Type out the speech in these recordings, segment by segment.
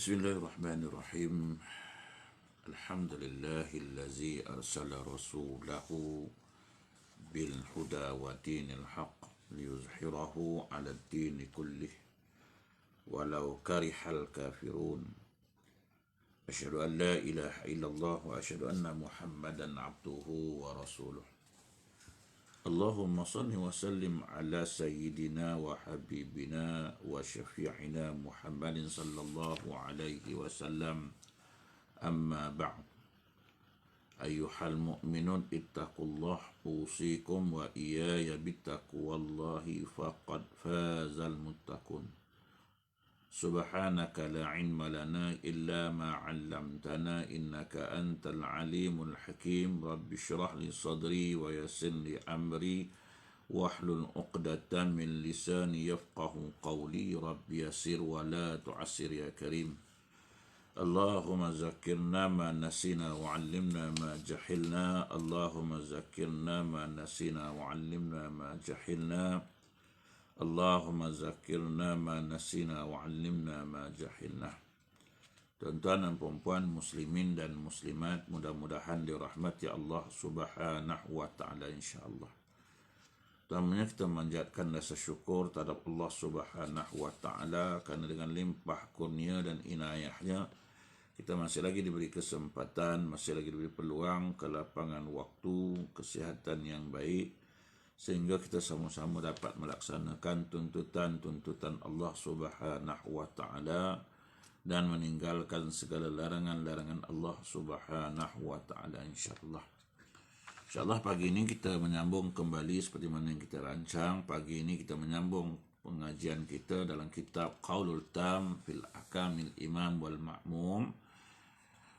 Bismillahirrahmanirrahim. Alhamdulillahillazi arsala rasulahu bil huda wa dinil haq liyuzhirahu 'ala ad-din kullih walau karihal kafirun. Asyhadu an la ilaha illallah wa asyhadu anna Muhammadan 'abduhu wa rasuluh. Allahumma salli wa sallim ala sayyidina wa habibina wa syafi'ina Muhammadin sallallahu alaihi wasallam. Amma ba'd. Ayyuhal mu'minun ittaqullah usikum wa iyaya bittaqwallahi faqad fazal muttaqun. Subhanaka la ilma lana illa ma 'allamtana innaka antal alimul hakim. Rabbi shrah li sadri wa yassir li amri wahlul 'uqdatam min lisani yafqahu qawli. Rabbi yassir wa la tu'assir ya karim. Allahumma zakkirna ma nasina wa 'allimna ma jahilna. Allahumma zakkirna ma nasina wa 'allimna ma jahilna. Allahumma zakirna ma nasina wa 'allimna ma jahilna. Tuan-tuan dan puan-puan muslimin dan muslimat, mudah-mudahan dirahmati Allah Subhanahu wa taala insyaallah. Pertamanya kita manjatkan rasa syukur terhadap Allah Subhanahu wa taala kerana dengan limpah kurnia dan inayahnya kita masih lagi diberi kesempatan, masih lagi diberi peluang, kelapangan waktu, kesihatan yang baik, sehingga kita sama-sama dapat melaksanakan tuntutan-tuntutan Allah Subhanahu wa taala dan meninggalkan segala larangan-larangan Allah Subhanahu wa taala insyaallah. Insyaallah pagi ini kita menyambung kembali seperti mana yang kita rancang. Pagi ini kita menyambung pengajian kita dalam kitab Qaulul Tam fil Ahkamil Imam wal Ma'mum,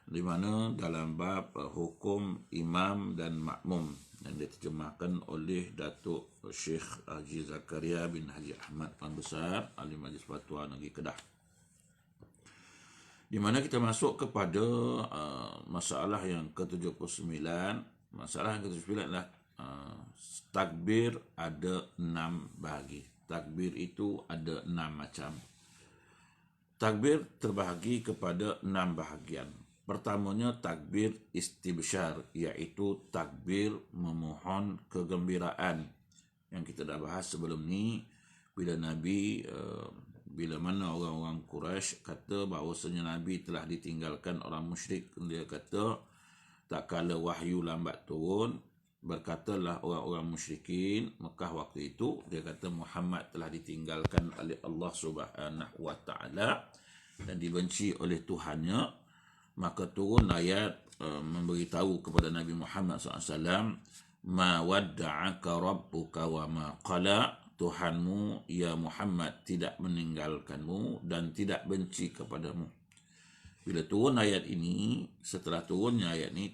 di mana dalam bab hukum imam dan makmum yang diterjemahkan oleh Datuk Syekh Haji Zakaria bin Haji Ahmad Tuan Besar Ahli Majlis Fatwa Negeri Kedah, di mana kita masuk kepada masalah yang ke-79. Masalah yang ke-79 adalah takbir ada 6 bahagi. Takbir itu ada 6 macam. Takbir terbahagi kepada 6 bahagian. Pertamanya takbir istibsyar, iaitu takbir memohon kegembiraan yang kita dah bahas sebelum ni, bila Nabi bila mana orang-orang Quraisy kata bahawasanya Nabi telah ditinggalkan orang musyrik. Dia kata tak kala wahyu lambat turun, berkatalah orang-orang musyrikin Mekah waktu itu, dia kata Muhammad telah ditinggalkan oleh Allah Subhanahu wa taala dan dibenci oleh Tuhannya. Maka turun ayat memberitahu kepada Nabi Muhammad SAW, ma wadda'aka rabbuka wa ma qala, Tuhanmu ya Muhammad tidak meninggalkanmu dan tidak benci kepadamu. Bila turun ayat ini, setelah turunnya ayat ini,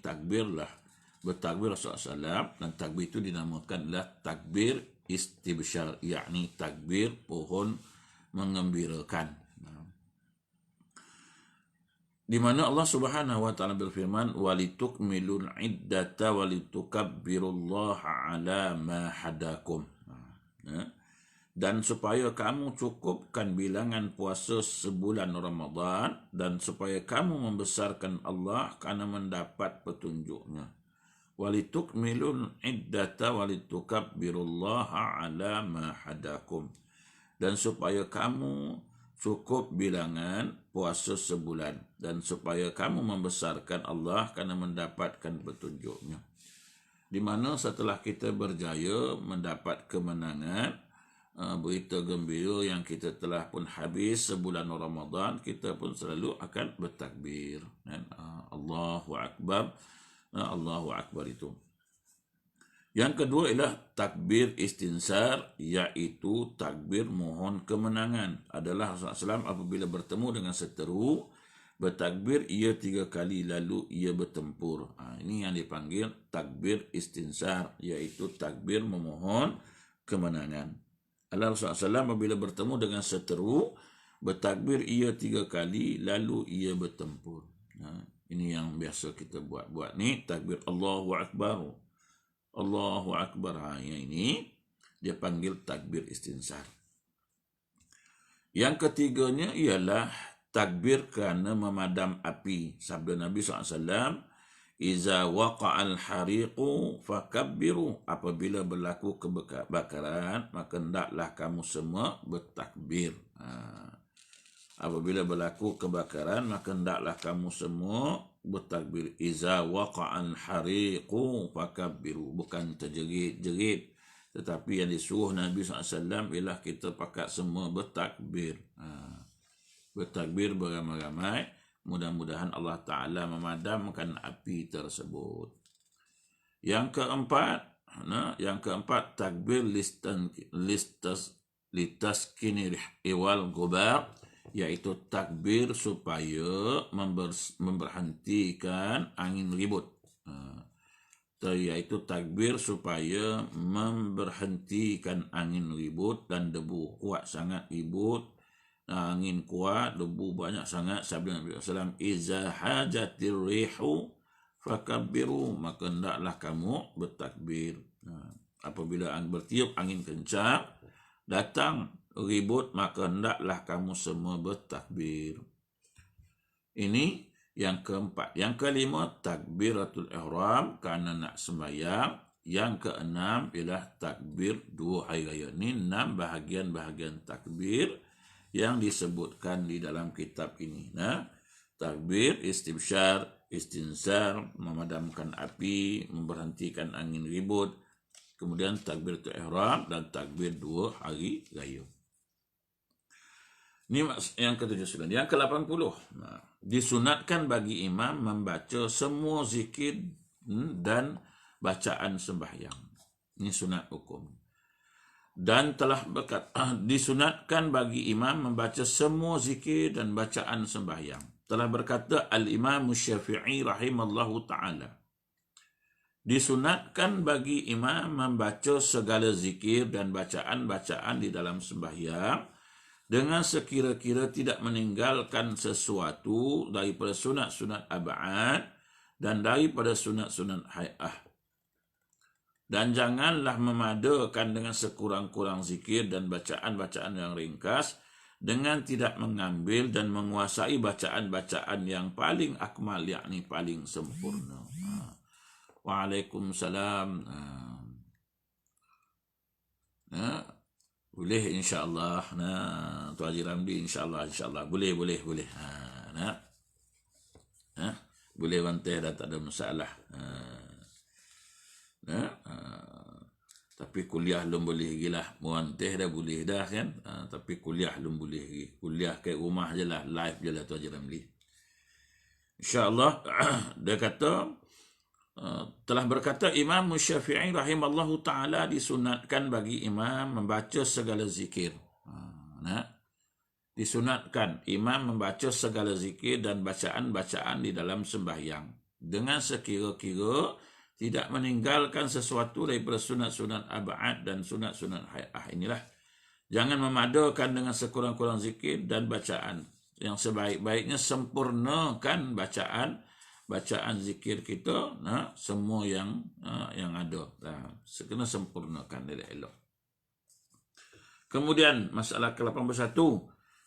bertakbir Rasulullah SAW, dan takbir itu dinamakanlah takbir istibsyar, yakni takbir pohon mengembirakan. Di mana Allah Subhanahu wa taala berfirman, walitukmilul iddata walitukabbirullaha ala ma hadakum. Dan supaya kamu cukupkan bilangan puasa sebulan Ramadan, dan supaya kamu membesarkan Allah kerana mendapat petunjuknya. Walitukmilul iddata walitukabbirullaha ala ma hadakum. Dan supaya kamu cukup bilangan puasa sebulan, dan supaya kamu membesarkan Allah kerana mendapatkan petunjuknya. Di mana setelah kita berjaya mendapat kemenangan, berita gembira yang kita telah pun habis sebulan Ramadan, kita pun selalu akan bertakbir. Allahu Akbar, Allahu Akbar itu. Yang kedua ialah takbir istinsar, iaitu takbir mohon kemenangan. Adalah Rasulullah SAW apabila bertemu dengan seteru, bertakbir ia 3 kali lalu ia bertempur. Ini yang dipanggil takbir istinsar, iaitu takbir memohon kemenangan. Rasulullah SAW apabila bertemu dengan seteru, bertakbir ia 3 kali lalu ia bertempur. Ini yang biasa kita buat ni, takbir Allahu Akbar, Allahu Akbar. Yang ini dia panggil takbir istinsar. Yang ketiganya ialah takbir kerana memadam api. Sabda Nabi SAW, iza waqa'al hariqu fakabbiru, apabila berlaku kebakaran maka hendaklah kamu semua bertakbir. Apabila berlaku kebakaran maka hendaklah kamu semua bertakbir. Iza waqa'al hariqu fakabbiru, bukan terjerit-jerit, tetapi yang disuruh Nabi SAW ialah kita pakat semua bertakbir. Bertakbir beramai-ramai. Mudah-mudahan Allah Ta'ala memadamkan api tersebut. Yang keempat, takbir litaskini iwal gubar, iaitu takbir supaya memberhentikan angin ribut. Iaitu takbir supaya memberhentikan angin ribut dan debu. Kuat sangat ribut, angin kuat, debu banyak sangat. Sabda Nabi SAW, iza hajatir rihu fakabbiru, maka hendaklah kamu bertakbir. Apabila bertiup angin kencang, datang ribut, maka hendaklah kamu semua bertakbir. Ini yang keempat. Yang kelima, takbiratul ihram kerana nak sembahyang. Yang keenam ialah takbir dua hari raya. Ini 6 bahagian-bahagian takbir yang disebutkan di dalam kitab ini. Takbir istibsyar, istinsar, memadamkan api, memberhentikan angin ribut. Kemudian takbiratul ihram dan takbir 2 hari raya. Ini yang ke-79. Yang ke-80. Disunatkan bagi imam membaca semua zikir dan bacaan sembahyang. Ini sunat hukum. Dan telah disunatkan bagi imam membaca semua zikir dan bacaan sembahyang. Telah berkata Al-Imam Syafi'i rahimallahu ta'ala, disunatkan bagi imam membaca segala zikir dan bacaan-bacaan di dalam sembahyang dengan sekira-kira tidak meninggalkan sesuatu daripada sunat-sunat ab'ad dan daripada sunat-sunat hay'ah. Dan janganlah memadakan dengan sekurang-kurang zikir dan bacaan-bacaan yang ringkas dengan tidak mengambil dan menguasai bacaan-bacaan yang paling akmal, yakni paling sempurna. Waalaikumsalam. Boleh insya-Allah. Tu Haji Ramli insya-Allah boleh. Boleh bantai dah, tak ada masalah. Tapi kuliah belum boleh lagi lah. Muanteh dah boleh dah kan. Tapi kuliah belum boleh lagi. Kuliah kat rumah je lah, live je lah tu Haji Ramli. InsyaAllah. Dia kata, telah berkata Imam Syafi'i rahimallahu ta'ala, disunatkan bagi imam membaca segala zikir. Disunatkan imam membaca segala zikir dan bacaan-bacaan di dalam sembahyang dengan sekira-kira tidak meninggalkan sesuatu daripada sunat-sunat ab'ad dan sunat-sunat hay'ah. Inilah, jangan memadakan dengan sekurang-kurang zikir dan bacaan. Yang sebaik-baiknya sempurnakan bacaan zikir kita, semua yang ada. Kena sempurnakan dia elok. Kemudian masalah ke-81,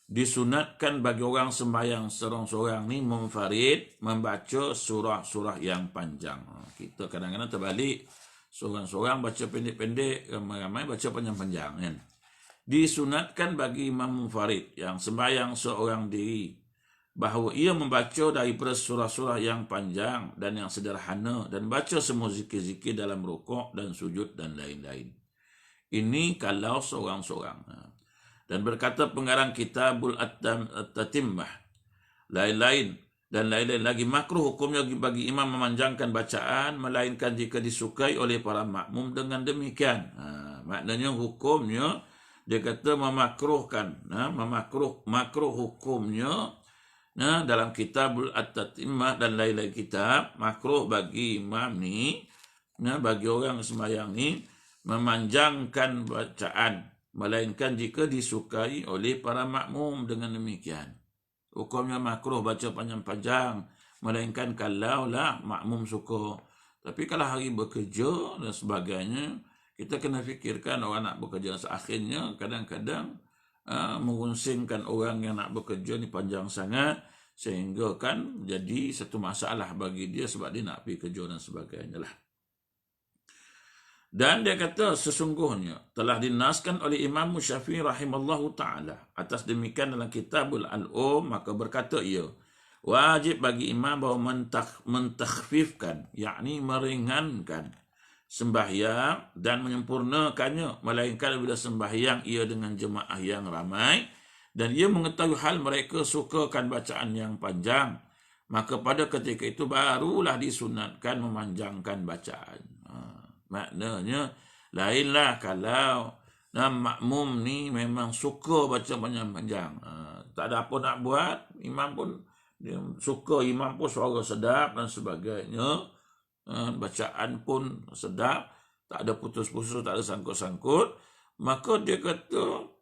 disunatkan bagi orang sembahyang seorang-seorang ni munfarid membaca surah-surah yang panjang. Kita kadang-kadang terbalik, seorang-seorang baca pendek-pendek, ramai-ramai baca panjang-panjang kan. Disunatkan bagi imam munfarid yang sembahyang seorang diri bahawa ia membaca daripada surah-surah yang panjang dan yang sederhana dan baca semua zikir-zikir dalam rukuk dan sujud dan lain-lain. Ini kalau seorang-seorang. Dan berkata pengarang Kitabul At-Tatimmah, lain-lain lagi, makruh hukumnya bagi imam memanjangkan bacaan melainkan jika disukai oleh para makmum dengan demikian. Maknanya hukumnya, dia kata memakruhkan, makruh hukumnya dalam Kitabul At-Tatimmah dan lain-lain kitab, makruh bagi imam ni, bagi orang sembahyang ni, memanjangkan bacaan melainkan jika disukai oleh para makmum dengan demikian. Hukumnya makruh baca panjang-panjang melainkan kalaulah makmum suka. Tapi kalau hari bekerja dan sebagainya, kita kena fikirkan orang nak bekerja. Akhirnya kadang-kadang merunsingkan orang yang nak bekerja ni panjang sangat, sehingga kan jadi satu masalah bagi dia sebab dia nak pergi kerja dan sebagainya lah. Dan dia kata sesungguhnya telah dinaskan oleh Imam Syafi'i rahimallahu ta'ala. Atas demikian dalam kitabul al-um, maka berkata ia, wajib bagi imam bahawa mentakhfifkan, yakni meringankan sembahyang dan menyempurnakannya, melainkan bila sembahyang ia dengan jemaah yang ramai dan ia mengetahui hal mereka sukakan bacaan yang panjang, maka pada ketika itu barulah disunatkan memanjangkan bacaan. Maknanya lainlah kalau makmum ni memang suka baca panjang-panjang, tak ada apa nak buat, imam pun dia suka, imam pun suara sedap dan sebagainya, bacaan pun sedap, tak ada putus-putus, tak ada sangkut-sangkut, maka dia kata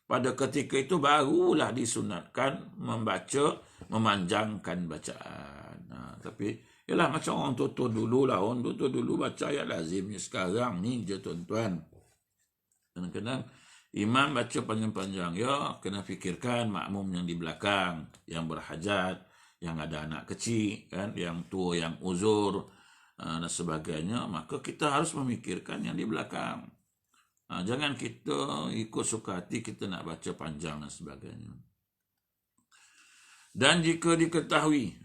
pada ketika itu barulah disunatkan membaca, memanjangkan bacaan. Tapi yalah macam orang tua dulu lah, orang tua dulu baca ayat lazimnya, sekarang ni je tuan-tuan. Kadang-kadang imam baca panjang-panjang, ya kena fikirkan makmum yang di belakang, yang berhajat, yang ada anak kecil, kan, yang tua, yang uzur dan sebagainya, maka kita harus memikirkan yang di belakang. Jangan kita ikut suka hati kita nak baca panjang dan sebagainya. Dan jika diketahui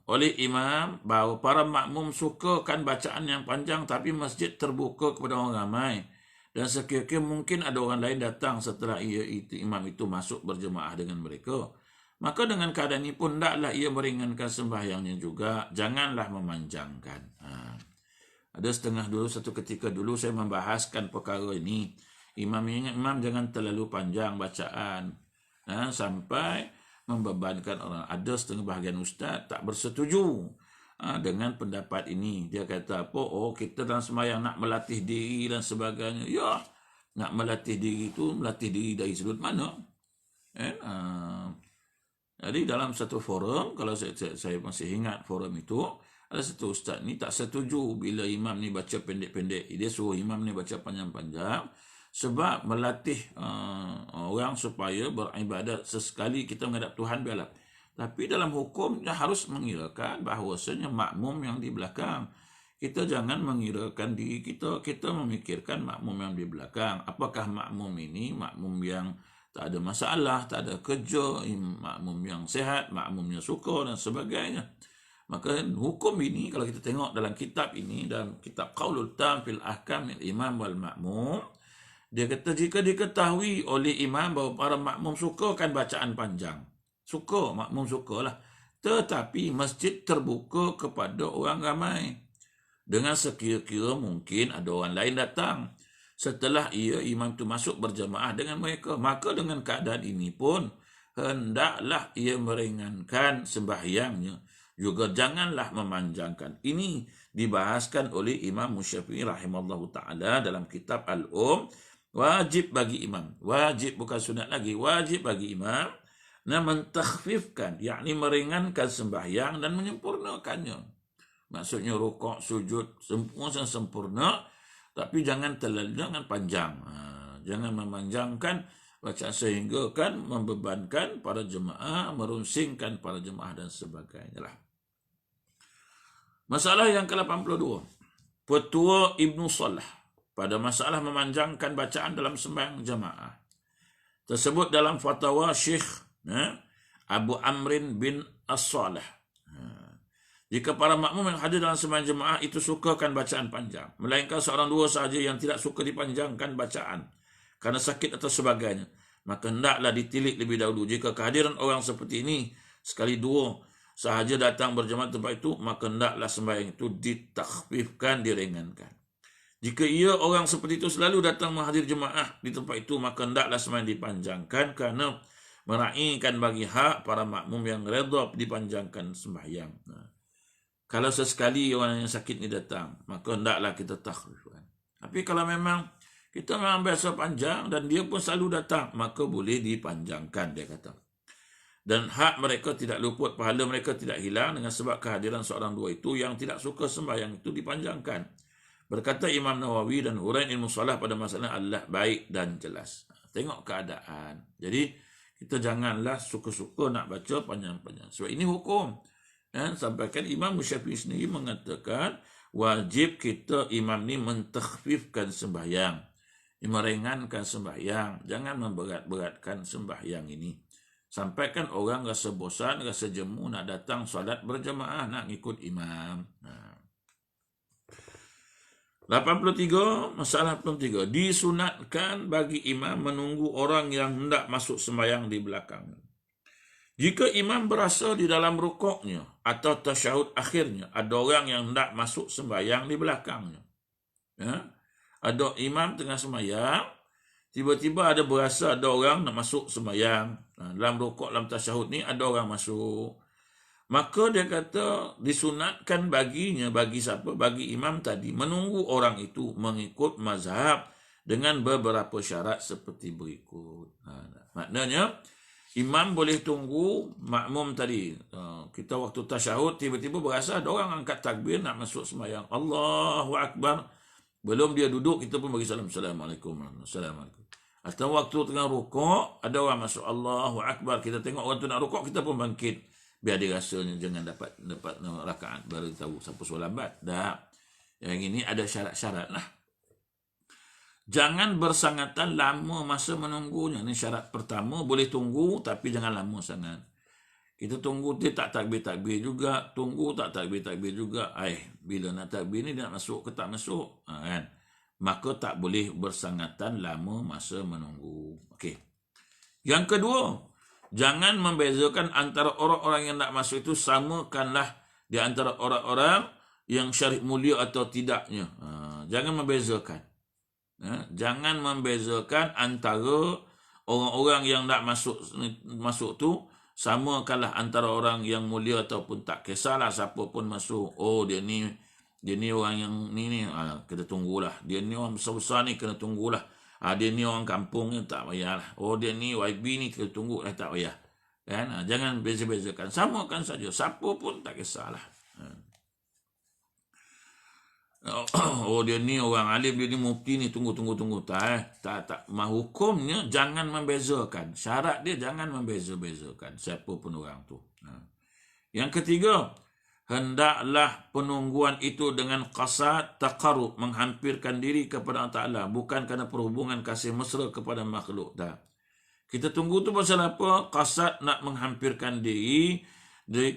oleh imam bahawa para makmum sukakan bacaan yang panjang tapi masjid terbuka kepada orang ramai dan sekiranya mungkin ada orang lain datang setelah imam itu masuk berjemaah dengan mereka, maka dengan keadaan ini pun hendaklah ia meringankan sembahyangnya juga, janganlah memanjangkan. Ada setengah dulu, satu ketika dulu saya membahaskan perkara ini, imam jangan terlalu panjang bacaan sampai membebankan orang. Ada setengah bahagian ustaz tak bersetuju dengan pendapat ini. Dia kata apa? Oh, kita dalam sembahyang nak melatih diri dan sebagainya. Ya, nak melatih diri itu, melatih diri dari sudut mana? Jadi dalam satu forum, kalau saya masih ingat forum itu, ada satu ustaz ni tak setuju bila imam ni baca pendek-pendek. Dia suruh imam ni baca panjang-panjang sebab melatih orang supaya beribadat sesekali kita menghadap Tuhan biarlah. Tapi dalam hukum dia harus mengirakan bahawasanya makmum yang di belakang. Kita jangan mengirakan diri kita, kita memikirkan makmum yang di belakang. Apakah makmum ini makmum yang tak ada masalah, tak ada kerja, makmum yang sehat, makmumnya suka dan sebagainya. Maka hukum ini kalau kita tengok dalam kitab ini, dalam kitab Qaulul Tam fil Ahkam Imam wal Makmum, dia kata jika diketahui oleh imam bahawa para makmum sukakan bacaan panjang, makmum sukalah, tetapi masjid terbuka kepada orang ramai, dengan sekira-kira mungkin ada orang lain datang setelah imam itu masuk berjemaah dengan mereka, maka dengan keadaan ini pun hendaklah ia meringankan sembahyangnya, juga janganlah memanjangkan. Ini dibahaskan oleh Imam Syafi'i rahimallahu ta'ala dalam kitab Al-Um. Wajib bagi imam, wajib bukan sunat lagi, wajib bagi imam mentakhfifkan, yakni meringankan sembahyang dan menyempurnakannya. Maksudnya rukuk, sujud sempurna, tapi jangan panjang. Jangan memanjangkan bacaan sehingga kan membebankan para jemaah, merunsingkan para jemaah dan sebagainya lah. Masalah yang ke-82. Petua Ibnu Salah pada masalah memanjangkan bacaan dalam sembahyang jemaah. Tersebut dalam fatwa Syekh Abu Amrin bin As-Salih. Jika para makmum yang hadir dalam sembahyang jemaah itu sukakan bacaan panjang, melainkan seorang dua sahaja yang tidak suka dipanjangkan bacaan karena sakit atau sebagainya, maka hendaklah ditilik lebih dahulu. Jika kehadiran orang seperti ini sekali dua sahaja datang berjemaah tempat itu, maka hendaklah sembahyang itu ditakhfifkan, diringankan. Jika orang seperti itu selalu datang menghadir jemaah di tempat itu, maka hendaklah sembahyang dipanjangkan kerana meraihkan bagi hak para makmum yang redha dipanjangkan sembahyang. Kalau sesekali orang yang sakit ni datang, maka hendaklah kita takhfifkan. Tapi kalau memang kita memang biasa panjang dan dia pun selalu datang, maka boleh dipanjangkan, dia kata. Dan hak mereka tidak luput, pahala mereka tidak hilang dengan sebab kehadiran seorang dua itu yang tidak suka sembahyang itu dipanjangkan. Berkata Imam Nawawi dan Hurain Ilmu Salah pada masalah Allah baik dan jelas. tengok keadaan. Jadi kita janganlah suka-suka nak baca panjang-panjang. Sebab ini hukum. Sampaikan Imam Syafi'i sendiri mengatakan wajib kita imam ni mentakhfifkan sembahyang, meringankan sembahyang, jangan memberat-beratkan sembahyang ini. Sampaikan orang rasa bosan, rasa jemu nak datang solat berjemaah, nak ikut imam. 83, masalah 83. Disunatkan bagi imam menunggu orang yang hendak masuk sembahyang di belakang. Jika imam berasa di dalam rukuknya atau tasyahud akhirnya ada orang yang hendak masuk sembahyang di belakangnya. Ada imam tengah sembahyang, tiba-tiba ada berasa ada orang nak masuk sembahyang. Dalam rukuk, dalam tasyahud ni ada orang masuk. Maka dia kata disunatkan baginya, bagi siapa? Bagi imam tadi, menunggu orang itu mengikut mazhab dengan beberapa syarat seperti berikut. Maknanya, imam boleh tunggu makmum tadi. Kita waktu tasyahud, tiba-tiba berasa ada orang angkat takbir nak masuk sembahyang. Allahu Akbar. Belum dia duduk, kita pun bagi salam. Assalamualaikum. Assalamualaikum. Atau waktu tengah rukuk, ada orang masuk. Allahu Akbar. Kita tengok orang tu nak rukuk, kita pun bangkit. Biar dia rasanya jangan dapat rakaat. Baru tahu siapa solat lambat. Yang ini ada syarat-syarat lah. Jangan bersangatan lama masa menunggunya. Ini syarat pertama. Boleh tunggu tapi jangan lama sangat. Kita tunggu dia tak takbir-takbir juga. Tunggu tak takbir-takbir juga. Bila nak takbir ni dia nak masuk ke tak masuk. Kan? Maka tak boleh bersangatan lama masa menunggu. Okey. Yang kedua, jangan membezakan antara orang-orang yang nak masuk itu, samakanlah di antara orang-orang yang syarif mulia atau tidaknya. Jangan membezakan. Jangan membezakan antara orang-orang yang nak masuk tu, samakanlah antara orang yang mulia ataupun tak. Kisahlah siapa pun masuk. Oh, dia ni orang yang ni kita tunggulah. Dia ni orang besar-besar ni kena tunggulah. Dia ni orang kampung ni tak payahlah. Oh, dia ni YB ni kita tunggulah, tak payah. Kan? Jangan beza-bezakan. Samakan saja. Siapa pun tak kisahlah. Oh, dia ni orang alim, dia ni mufti ni, tunggu. Tak. Hukumnya jangan membezakan. Syarat dia jangan membeza-bezakan siapa pun orang tu. Yang ketiga, hendaklah penungguan itu dengan qasad taqarrub, menghampirkan diri kepada Allah Ta'ala, bukan kerana perhubungan kasih mesra kepada makhluk. Kita tunggu tu pasal apa? Qasad nak menghampirkan diri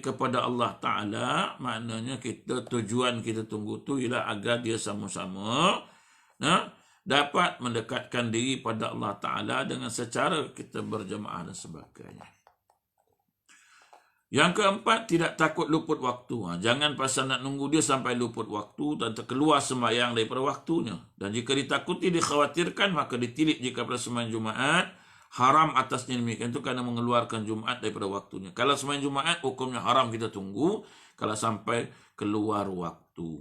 kepada Allah Ta'ala. Maknanya tujuan kita tunggu tu ialah agar dia sama-sama dapat mendekatkan diri pada Allah Ta'ala dengan secara kita berjemaah dan sebagainya. Yang keempat, tidak takut luput waktu. Jangan pasal nak nunggu dia sampai luput waktu dan terkeluar sembahyang daripada waktunya. Dan jika ditakuti, dikhawatirkan, maka ditilik jika pada sembahyang Jumaat. Haram atasnya demikian itu kerana mengeluarkan Jumaat daripada waktunya. Kalau sembahyang Jumaat, hukumnya haram kita tunggu kalau sampai keluar waktu.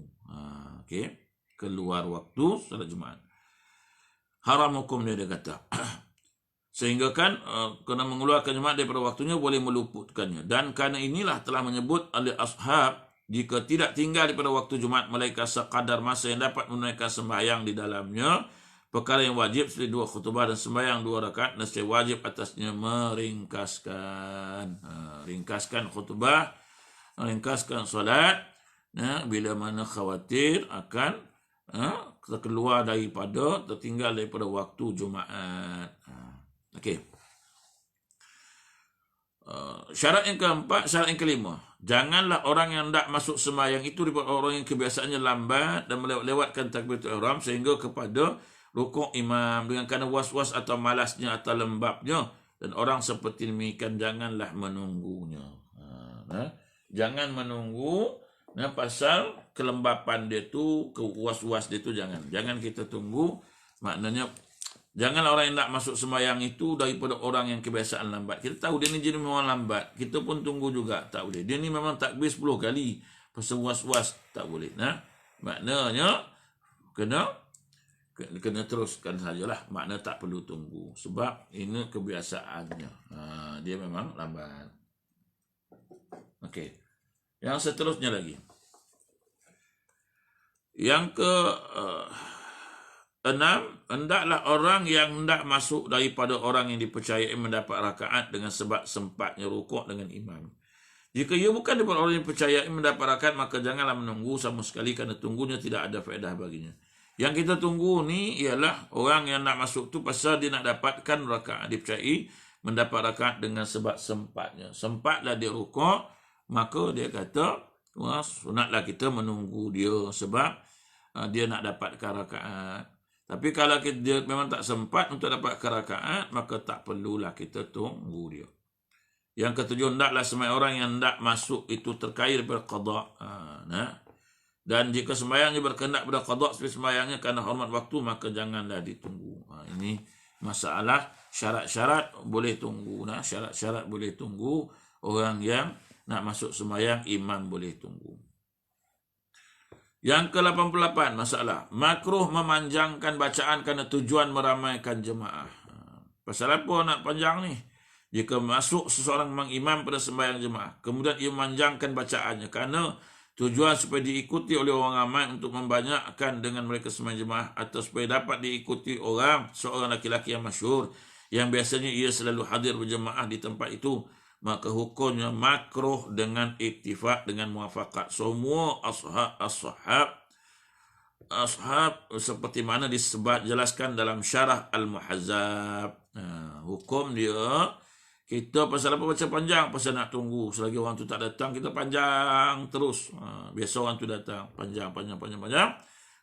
Okey, keluar waktu salat Jumaat. Haram hukumnya dia kata. Sehingga kan kerana mengeluarkan Jumaat daripada waktunya boleh meluputkannya. Dan kerana inilah telah menyebut oleh ashab, jika tidak tinggal daripada waktu Jumaat melainkan sekadar masa yang dapat menunaikan sembahyang di dalamnya, perkara yang wajib seperti 2 khutbah dan sembahyang 2 rakaat, nescaya wajib atasnya meringkaskan. Ringkaskan khutbah, ringkaskan solat, bila mana khawatir akan keluar daripada, tertinggal daripada waktu Jumaat. Okey. Syarat yang keempat, syarat yang kelima. Janganlah orang yang hendak masuk sembahyang itu daripada orang yang kebiasaannya lambat dan melewatkan takbiratul ihram sehingga kepada rukuk imam dengan kerana was-was atau malasnya atau lembabnya. Dan orang seperti demikian janganlah menunggunya. Jangan menunggu pasal kelembapan dia tu, was-was dia tu jangan. Jangan kita tunggu. Maknanya janganlah orang yang nak masuk sembahyang itu daripada orang yang kebiasaan lambat. Kita tahu dia ni jenis memang lambat. Kita pun tunggu juga. Tak boleh. Dia ni memang takbir 10 kali. Pasal was-was. Tak boleh. Maknanya kena teruskan sajalah. Makna tak perlu tunggu. Sebab ini kebiasaannya. Dia memang lambat. Okey. Yang seterusnya lagi. Yang Enam, hendaklah orang yang hendak masuk daripada orang yang dipercayai mendapat rakaat dengan sebab sempatnya rukuk dengan imam. Jika ia bukan daripada orang yang percayai mendapat rakaat, maka janganlah menunggu sama sekali kerana tunggunya tidak ada faedah baginya. Yang kita tunggu ni ialah orang yang nak masuk tu pasal dia nak dapatkan rakaat, dipercayai mendapat rakaat dengan sebab sempatnya. Sempatlah dia rukuk, maka dia kata, wah, sunatlah kita menunggu dia sebab dia nak dapatkan rakaat. Tapi kalau dia memang tak sempat untuk dapatkan rakaat, maka tak perlulah kita tunggu dia. Yang ketujuh, hendaklah sembahyang orang yang hendak masuk itu terkait daripada qada. Dan jika sembahyangnya berkendak pada qada seperti sembahyangnya kerana hormat waktu, maka janganlah ditunggu. Ini masalah syarat-syarat boleh tunggu. Syarat-syarat boleh tunggu. Orang yang nak masuk sembahyang, imam boleh tunggu. Yang ke-88 masalah makruh memanjangkan bacaan kerana tujuan meramaikan jemaah. Pasal apa nak panjang ni? Jika masuk seseorang mengimam pada sembahyang jemaah, kemudian ia memanjangkan bacaannya kerana tujuan supaya diikuti oleh orang ramai untuk membanyakkan dengan mereka sembahyang jemaah, atau supaya dapat diikuti seorang laki-laki yang masyhur yang biasanya ia selalu hadir berjemaah di tempat itu, maka hukumnya makruh dengan ittifaq, dengan muafakat semua ashab seperti mana jelaskan dalam syarah Al-Muhazzab. Hukum dia, kita pasal apa baca panjang? Pasal nak tunggu selagi orang tu tak datang, kita panjang terus. Biasa orang tu datang panjang.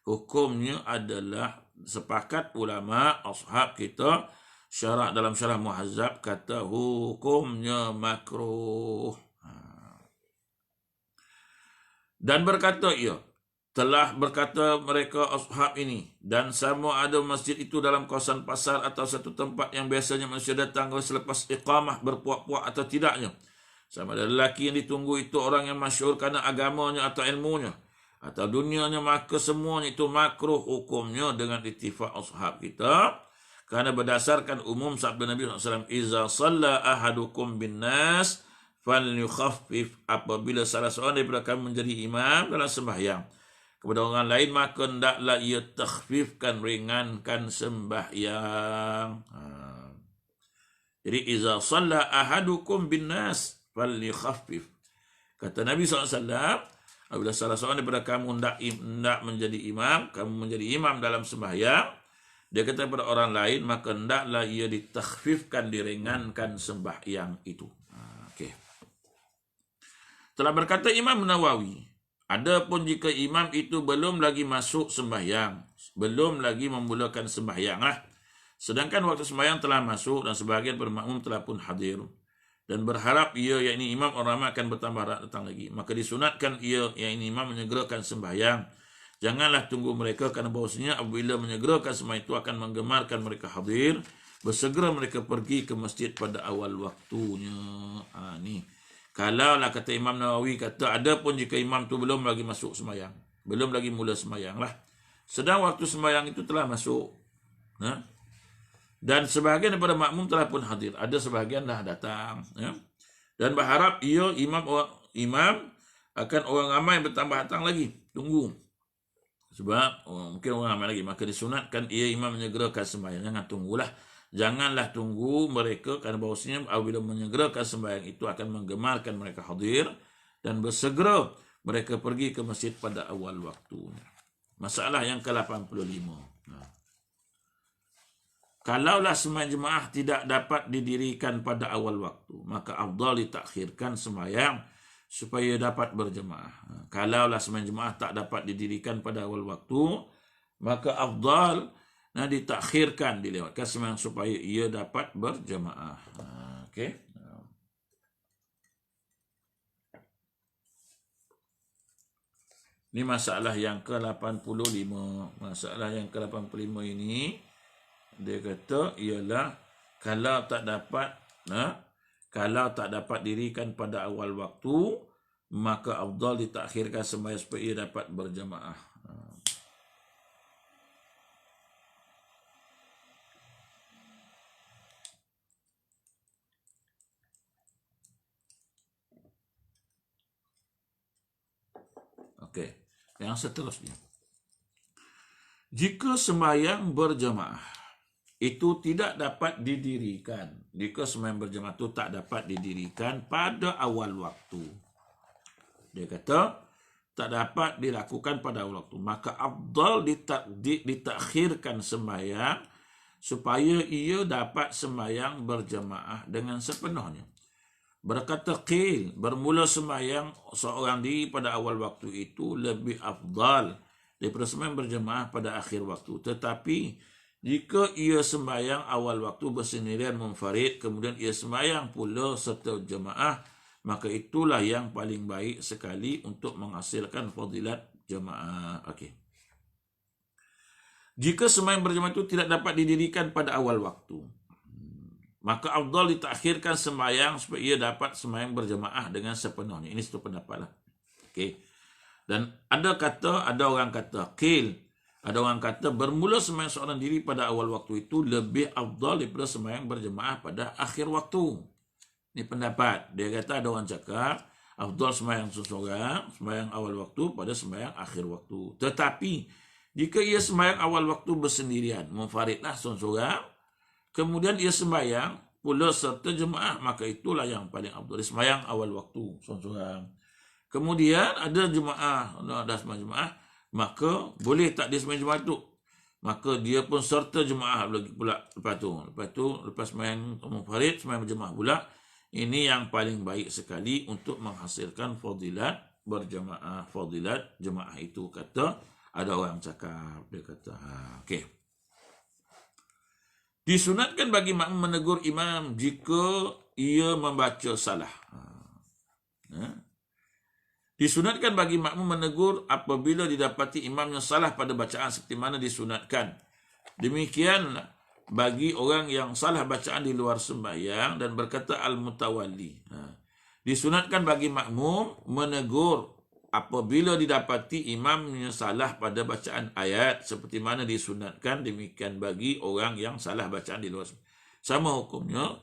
Hukumnya adalah sepakat ulama ashab kita, dalam syarah Muhazzab kata hukumnya makruh. Dan berkata ia, telah berkata mereka ashab ini, dan sama ada masjid itu dalam kawasan pasar atau satu tempat yang biasanya manusia datang selepas iqamah berpuak-puak atau tidaknya. Sama ada lelaki yang ditunggu itu orang yang masyhur kerana agamanya atau ilmunya atau dunianya, maka semuanya itu makruh hukumnya dengan ittifaq ashab kita. Kerana berdasarkan umum sabda Nabi SAW, iza salla ahadukum bin nas falyukhaffif, apabila salah seorang daripada kami menjadi imam dalam sembahyang kepada orang lain, maka hendaklah ia takhfifkan, ringankan sembahyang. Jadi iza salla ahadukum bin nas falyukhaffif. Kata Nabi SAW, apabila salah seorang daripada kamu hendak menjadi imam, kamu menjadi imam dalam sembahyang, dia kata kepada orang lain, maka hendaklah ia ditakhfifkan, diringankan sembahyang itu. Okey. Telah berkata Imam Nawawi, adapun jika imam itu belum lagi masuk sembahyang, belum lagi memulakan sembahyang sedangkan waktu sembahyang telah masuk dan sebahagian bermakmum telah pun hadir, dan berharap ia, yakni imam orang ramai, akan bertambah datang lagi, maka disunatkan ia, yakni imam, menyegerakan sembahyang. Janganlah tunggu mereka, kerana bahawasanya apabila menyegerakan sembahyang itu akan menggemarkan mereka hadir, bersegera mereka pergi ke masjid pada awal waktunya. Ni kalaulah kata Imam Nawawi, kata ada pun jika imam tu belum lagi masuk sembahyang, belum lagi mula sembahyang sedang waktu sembahyang itu telah masuk, dan sebahagian daripada makmum telah pun hadir, ada sebahagian dah datang, dan berharap ia imam akan orang ramai bertambah datang lagi, tunggu sebab mungkin orang ramai lagi, maka disunatkan ia imam menyegerakan sembahyang. Janganlah tunggu mereka, kerana bahawasanya apabila menyegerakan sembahyang itu akan menggemarkan mereka hadir, dan bersegera mereka pergi ke masjid pada awal waktunya. Masalah yang ke-85. Kalaulah sembahyang jemaah tidak dapat didirikan pada awal waktu, maka afdal ditakhirkan sembahyang supaya dapat berjemaah. Kalaulah sembahyang jemaah tak dapat didirikan pada awal waktu, maka afdal ditakhirkan, dilewatkan sembahyang supaya ia dapat berjemaah. Okey. Ini masalah yang ke-85. Masalah yang ke-85 ini dia kata ialah kalau tak dapat dirikan pada awal waktu, maka afdal ditakhirkan sembahyang supaya ia dapat berjemaah. Okey. Yang seterusnya, Jika sembahyang berjemaah itu tidak dapat didirikan, jika sembahyang berjemaah itu tak dapat didirikan pada awal waktu, dia kata tak dapat dilakukan pada awal waktu, maka afdal ditakhirkan sembahyang supaya ia dapat sembahyang berjemaah dengan sepenuhnya. Berkata qil, bermula sembahyang seorang diri pada awal waktu itu lebih afdal daripada sembahyang berjemaah pada akhir waktu. Tetapi jika ia sembahyang awal waktu bersendirian munfarid, kemudian ia sembahyang pula serta jemaah, maka itulah yang paling baik sekali untuk menghasilkan fadilat jemaah. Okey. Jika sembahyang berjemaah itu tidak dapat didirikan pada awal waktu, maka afdal ditakhirkan sembahyang supaya ia dapat sembahyang berjemaah dengan sepenuhnya. Ini satu pendapat lah. Okey. Dan ada orang kata qil, ada orang kata bermula sembahyang seorang diri pada awal waktu itu lebih afdal daripada sembahyang berjemaah pada akhir waktu. Ini pendapat. Dia kata ada orang cakap afdal sembahyang seseorang, sembahyang awal waktu pada sembahyang akhir waktu. Tetapi jika ia sembahyang awal waktu bersendirian, munfaridlah seorang-seorang, kemudian ia sembahyang pula serta jemaah, maka itulah yang paling afdal. Sembahyang awal waktu seorang-seorang. Kemudian ada jemaah, ada sembahyang jemaah, maka boleh tak dia sembahyang jemaah itu? Maka dia pun serta jemaah lagi pula lepas sembahyang munfarid, sembahyang berjemaah pula. Ini yang paling baik sekali untuk menghasilkan fadilat berjemaah, fadilat jemaah itu, kata ada orang cakap. Dia kata okey. Disunatkan bagi makmum menegur imam jika ia membaca salah. Disunatkan bagi makmum menegur apabila didapati imamnya salah pada bacaan seperti mana disunatkan. Demikian bagi orang yang salah bacaan di luar sembahyang, dan berkata al-mutawalli. Disunatkan bagi makmum menegur apabila didapati imamnya salah pada bacaan ayat seperti mana disunatkan. Demikian bagi orang yang salah bacaan di luar sembahyang. Sama hukumnya.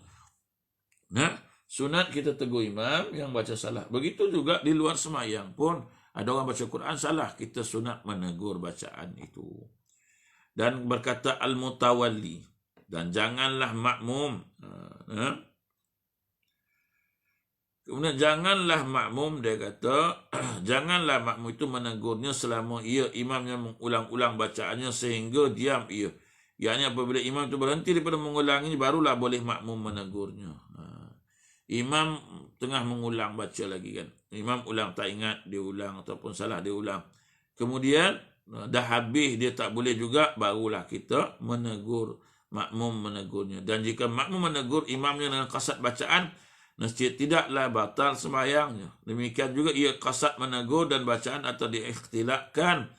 Sunat kita tegur imam yang baca salah. Begitu juga di luar sembahyang pun ada orang baca Quran salah, kita sunat menegur bacaan itu. Dan berkata al-mutawalli, dan janganlah makmum kemudian janganlah makmum, dia kata janganlah makmum itu menegurnya selama ia imamnya mengulang-ulang bacaannya sehingga diam ia. Ianya apabila imam itu berhenti daripada mengulanginya, barulah boleh makmum menegurnya. Imam tengah mengulang baca lagi kan. Imam ulang tak ingat, dia ulang, ataupun salah dia ulang. Kemudian dah habis dia tak boleh juga, barulah kita menegur, makmum menegurnya. Dan jika makmum menegur imamnya dengan kasat bacaan, nescaya tidaklah batal sembahyangnya. Demikian juga ia kasat menegur dan bacaan atau diikhtilafkan,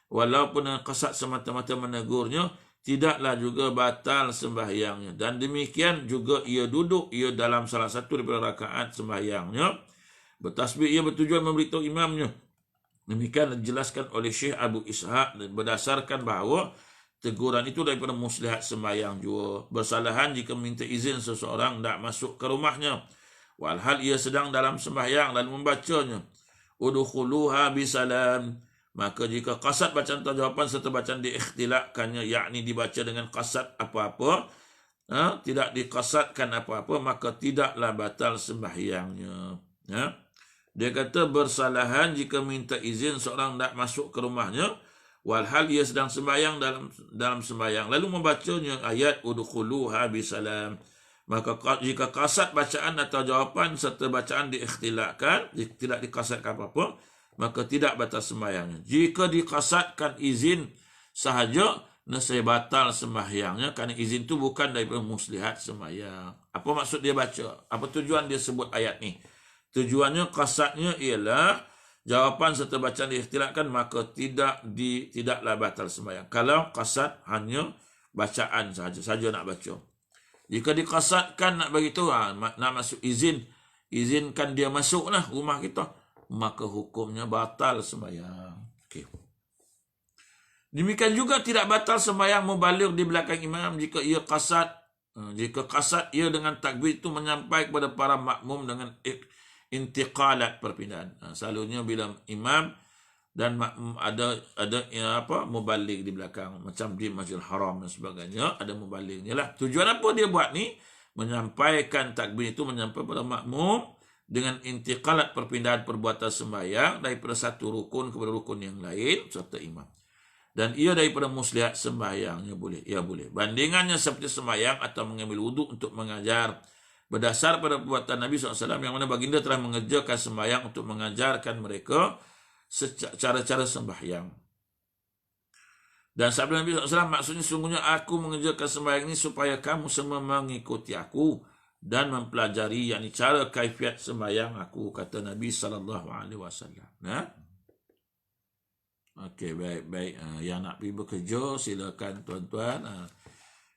walaupun dengan kasat semata-mata menegurnya, tidaklah juga batal sembahyangnya. Dan demikian juga ia duduk, ia dalam salah satu daripada rakaat sembahyangnya, bertasbih ia bertujuan memberitahu imamnya. Demikian dijelaskan oleh Syekh Abu Ishaq, berdasarkan bahawa teguran itu daripada muslihat sembahyang juga. Bersalahan jika minta izin seseorang nak masuk ke rumahnya, walhal ia sedang dalam sembahyang dan membacanya, udkhuluha bisalam. Maka jika kasat bacaan atau jawapan serta bacaan diikhtilafkannya, yakni dibaca dengan kasat apa-apa, tidak dikasatkan apa-apa, maka tidaklah batal sembahyangnya. Dia kata bersalahan jika minta izin seorang nak masuk ke rumahnya, walhal ia sedang sembahyang dalam sembahyang, lalu membacanya ayat udkhuluha bisalam. Maka jika kasat bacaan atau jawapan serta bacaan diikhtilafkan, tidak dikasatkan apa-apa, maka tidak batal sembahyangnya. Jika dikasatkan izin sahaja, nescaya batal sembahyangnya, kerana izin itu bukan daripada muslihat sembahyang. Apa maksud dia baca? Apa tujuan dia sebut ayat ni? Tujuannya, kasatnya ialah jawapan serta bacaan diikhtilafkan, maka tidaklah batal sembahyang. Kalau kasat hanya bacaan saja nak baca. Jika dikasatkan nak bagi tahu, nak masuk izinkan dia masuklah rumah kita, maka hukumnya batal sembahyang. Okey. Demikian juga tidak batal sembahyang mubaligh di belakang imam jika ia kasat. Jika kasat ia dengan takbir itu menyampaikan kepada para makmum dengan intiqalat, perpindahan. Selalunya bila imam dan ada mubalik di belakang macam di Masjidil Haram dan sebagainya, ada mubaliknya lah. Tujuan apa dia buat ni? Menyampaikan takbir itu menyampaikan pada makmum dengan intiqalat perpindahan perbuatan sembahyang daripada satu rukun kepada rukun yang lain serta imam. Dan ia daripada muslihat sembahyangnya boleh. Ya boleh. Bandingannya seperti sembahyang atau mengambil wuduk untuk mengajar. Berdasar pada perbuatan Nabi SAW yang mana baginda telah mengerjakan sembahyang untuk mengajarkan mereka cara-cara sembahyang. Dan sabda Nabi SAW maksudnya sungguhnya aku mengerjakan sembahyang ini supaya kamu semua mengikuti aku dan mempelajari yakni cara kaifiat sembahyang aku, kata Nabi SAW. Okey, baik. Yang nak pergi bekerja, silakan tuan-tuan.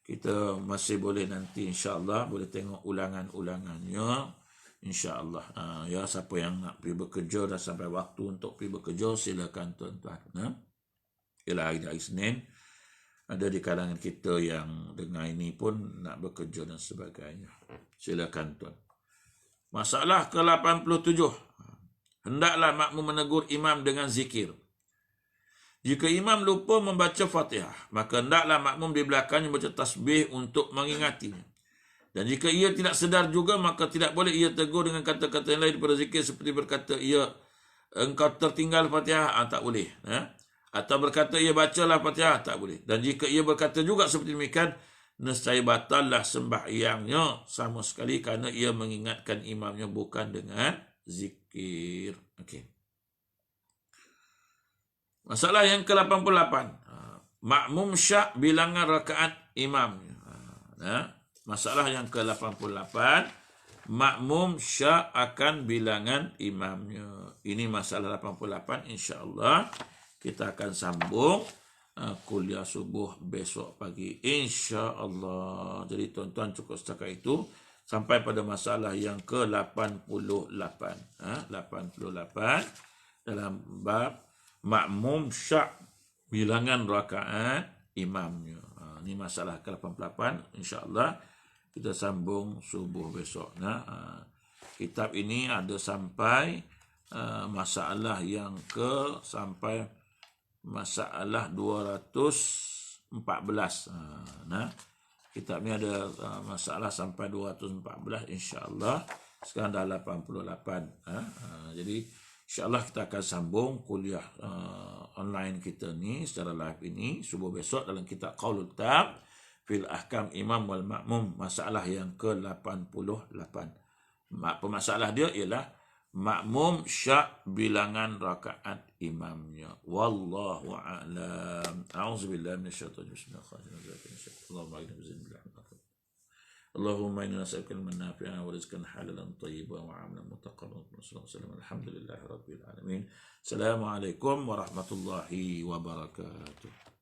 Kita masih boleh nanti insya-Allah boleh tengok ulangan-ulangannya. InsyaAllah. Ya, siapa yang nak pergi bekerja dah sampai waktu untuk pergi bekerja, silakan tuan-tuan. Ialah hari Isnin. Ada di kalangan kita yang dengar ini pun nak bekerja dan sebagainya. Silakan tuan. Masalah ke-87. Hendaklah makmum menegur imam dengan zikir. Jika imam lupa membaca Fatihah, maka hendaklah makmum di belakangnya baca tasbih untuk mengingatinya. Dan jika ia tidak sedar juga, maka tidak boleh ia tegur dengan kata-kata yang lain daripada zikir seperti berkata, engkau tertinggal Fatihah, tak boleh. Atau berkata, ia bacalah Fatihah, tak boleh. Dan jika ia berkata juga seperti demikian, nescaya batallah sembahyangnya sama sekali kerana ia mengingatkan imamnya bukan dengan zikir. Okey. Masalah yang ke-88. Makmum syak bilangan rakaat imamnya. Masalah yang ke-88. Makmum syak akan bilangan imamnya. Ini masalah 88. InsyaAllah kita akan sambung kuliah subuh besok pagi. InsyaAllah. Jadi tuan-tuan cukup setakat itu. Sampai pada masalah yang ke-88. 88. Dalam bab makmum syak bilangan rakaat imamnya. Ini masalah ke-88. InsyaAllah kita sambung subuh besok. Kitab ini ada sampai masalah yang sampai masalah 214. Kitab ini ada masalah sampai 214. InsyaAllah sekarang dah 88. Jadi InsyaAllah kita akan sambung kuliah online kita ni secara live ini subuh besok dalam kitab Qaulul Tam fil Ahkam Imam wal Makmum, masalah yang ke-88. Masalah dia ialah makmum syak bilangan rakaat imamnya. Wallahu a'lam. A'udzubillahi minasyaitonir rajim. Bismillahirrahmanirrahim. Allahumma inna nas'aluka ilman nafi'an wa rizqan halalan tayyiban wa 'amalan mutaqabbalan. Alhamdulillahi rabbil alamin. Assalamualaikum warahmatullahi wabarakatuh.